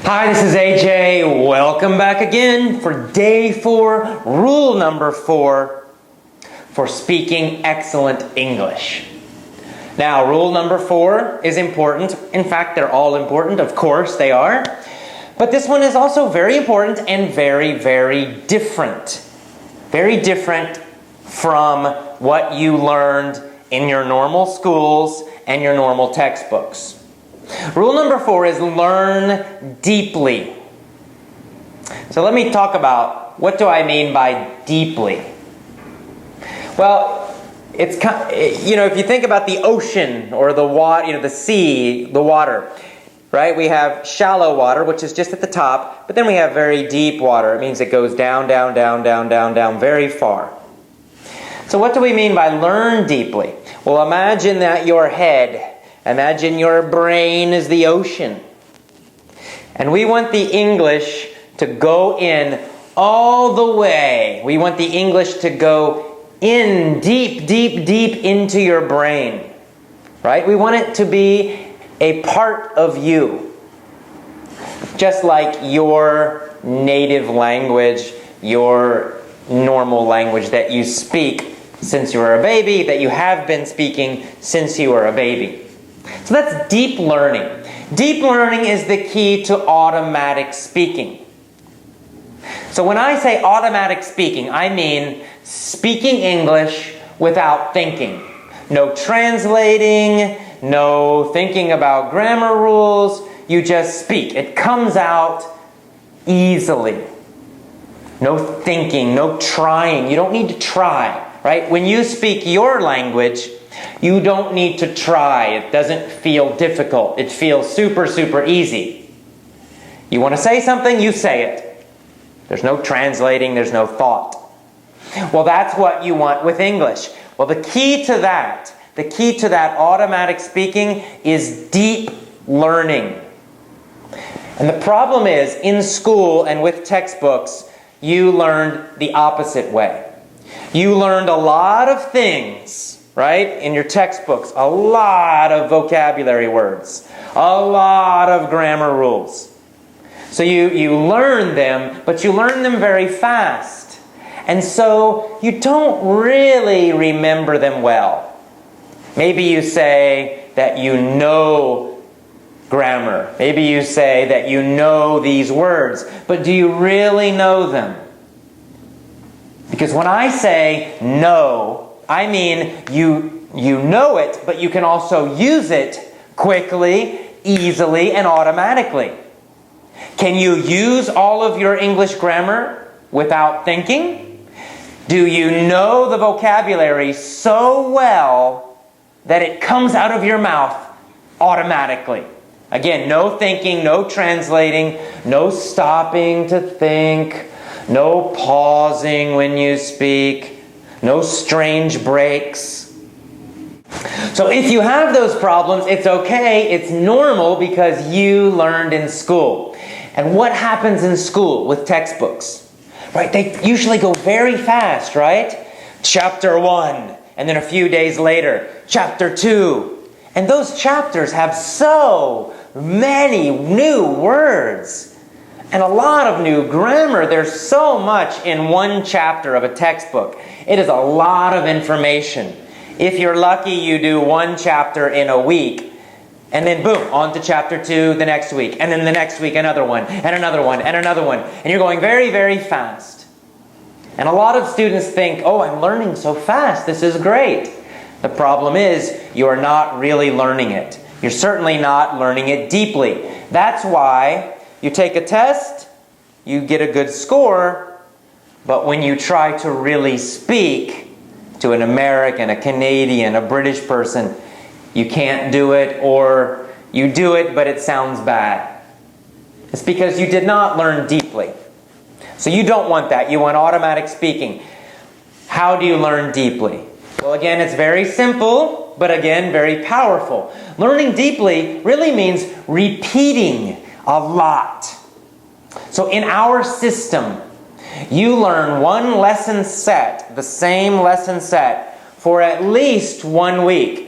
Hi, this is AJ. Welcome back again for day 4, rule number 4 for speaking excellent English. Now, rule number 4 is important. In fact, they're all important. Of course, they are. But this one is also very important and very, very different. Very different from what you learned in your normal schools and your normal textbooks. Rule number 4 is learn deeply. So let me talk about what do I mean by deeply. Well, it's if you think about the ocean or the water, the sea, the water, right? We have shallow water, which is just at the top, but then we have very deep water. It means it goes down, down, down, down, down, down, very far. So what do we mean by learn deeply? Well, imagine that imagine your brain is the ocean. And we want the English to go in all the way. We want the English to go in deep, deep, deep into your brain. Right? We want it to be a part of you. Just like your native language, your normal language that you speak since you were a baby, that you have been speaking since you were a baby. So that's deep learning. Deep learning is the key to automatic speaking. So when I say automatic speaking, I mean speaking English without thinking. No translating, no thinking about grammar rules. You just speak. It comes out easily. No thinking, no trying. You don't need to try, right? When you speak your language, you don't need to try. It doesn't feel difficult. It feels super, super easy. You want to say something, you say it. There's no translating, there's no thought. Well, that's what you want with English. Well, the key to that automatic speaking is deep learning. And the problem is, in school and with textbooks, you learned the opposite way. You learned a lot of things, right? In your textbooks, a lot of vocabulary words, a lot of grammar rules. So you learn them, but you learn them very fast. And so you don't really remember them well. Maybe you say that you know grammar. Maybe you say that you know these words, but do you really know them? Because when I say know, I mean you know it, but you can also use it quickly, easily, and automatically. Can you use all of your English grammar without thinking? Do you know the vocabulary so well that it comes out of your mouth automatically? Again, no thinking, no translating, no stopping to think, no pausing when you speak, no strange breaks. So if you have those problems, it's okay, it's normal because you learned in school. And what happens in school with textbooks? Right? They usually go very fast, right? Chapter 1, and then a few days later, Chapter 2. And those chapters have so many new words and a lot of new grammar. There's so much in one chapter of a textbook. It is a lot of information. If you're lucky, you do one chapter in a week, and then boom, on to chapter 2 the next week, and then the next week another one, and another one, and another one. And you're going very, very fast. And a lot of students think, oh, I'm learning so fast, this is great. The problem is, you are not really learning it. You're certainly not learning it deeply. That's why you take a test, you get a good score, but when you try to really speak to an American, a Canadian, a British person, you can't do it, or you do it, but it sounds bad. It's because you did not learn deeply. So you don't want that. You want automatic speaking. How do you learn deeply? Well, again, it's very simple, but again, very powerful. Learning deeply really means repeating a lot. So in our system, you learn one lesson set, the same lesson set, for at least 1 week.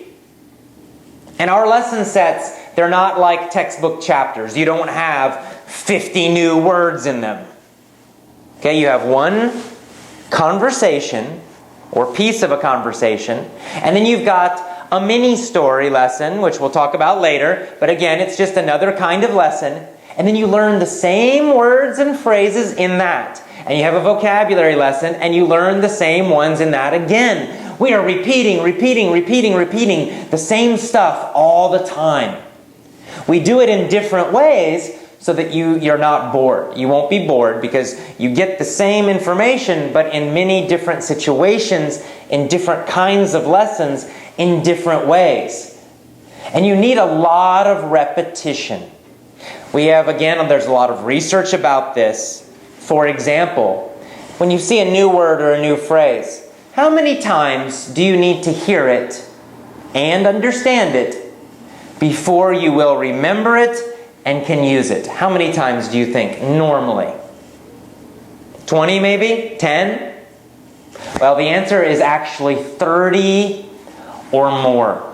And our lesson sets, They're not like textbook chapters. You don't have 50 new words in them. Okay, you have one conversation or piece of a conversation, and then you've got a mini story lesson, which we'll talk about later, but again, it's just another kind of lesson, and then you learn the same words and phrases in that. And you have a vocabulary lesson, and you learn the same ones in that again. We are repeating the same stuff all the time. We do it in different ways so that you're not bored. You won't be bored because you get the same information, but in many different situations, in different kinds of lessons, in different ways. And you need a lot of repetition. We have, again, there's a lot of research about this. For example, when you see a new word or a new phrase, how many times do you need to hear it and understand it before you will remember it and can use it? How many times do you think normally? 20 maybe? 10? Well, the answer is actually 30 or more.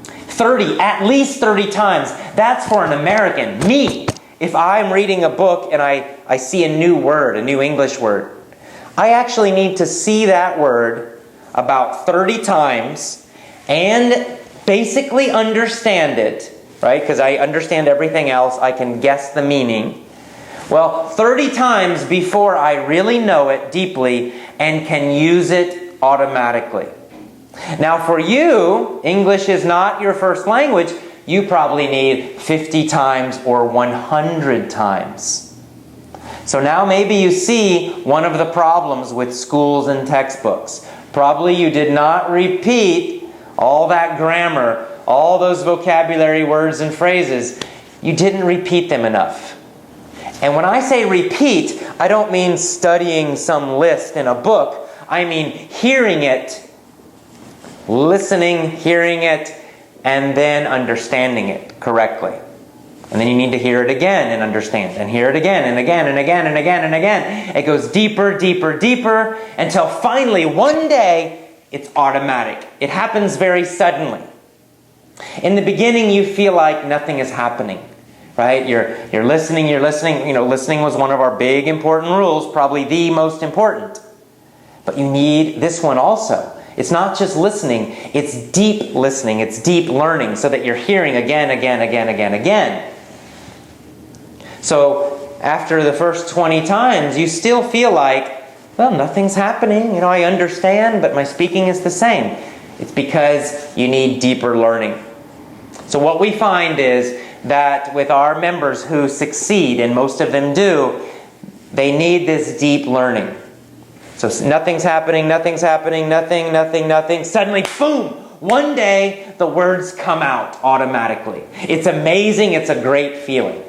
30, at least 30 times. That's for an American. Me, if I'm reading a book and I see a new word, a new English word, I actually need to see that word about 30 times and basically understand it, right? Because I understand everything else. I can guess the meaning. Well, 30 times before I really know it deeply and can use it automatically. Now for you, English is not your first language. You probably need 50 times or 100 times. So now maybe you see one of the problems with schools and textbooks. Probably you did not repeat all that grammar, all those vocabulary words and phrases. You didn't repeat them enough. And when I say repeat, I don't mean studying some list in a book. I mean hearing it, listening, hearing it, and then understanding it correctly. And then you need to hear it again and understand, and hear it again and again and again and again and again. It goes deeper, deeper, deeper, until finally one day it's automatic. It happens very suddenly. In the beginning you feel like nothing is happening, right? You're listening. You know, listening was one of our big important rules, probably the most important. But you need this one also. It's not just listening, it's deep listening, it's deep learning, so that you're hearing again, again, again, again, again. So after the first 20 times, you still feel like, well, nothing's happening. You know, I understand, but my speaking is the same. It's because you need deeper learning. So what we find is that with our members who succeed, and most of them do, they need this deep learning. So nothing's happening, nothing. Suddenly, boom! One day, the words come out automatically. It's amazing. It's a great feeling.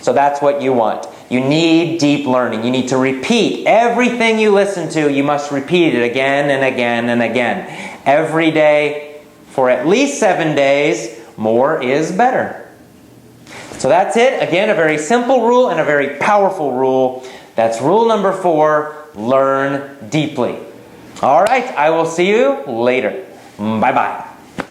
So that's what you want. You need deep learning. You need to repeat everything you listen to. You must repeat it again and again and again. Every day for at least 7 days. More is better. So that's it. Again, a very simple rule and a very powerful rule. That's rule number 4. Learn deeply. All right, I will see you later. Bye-bye.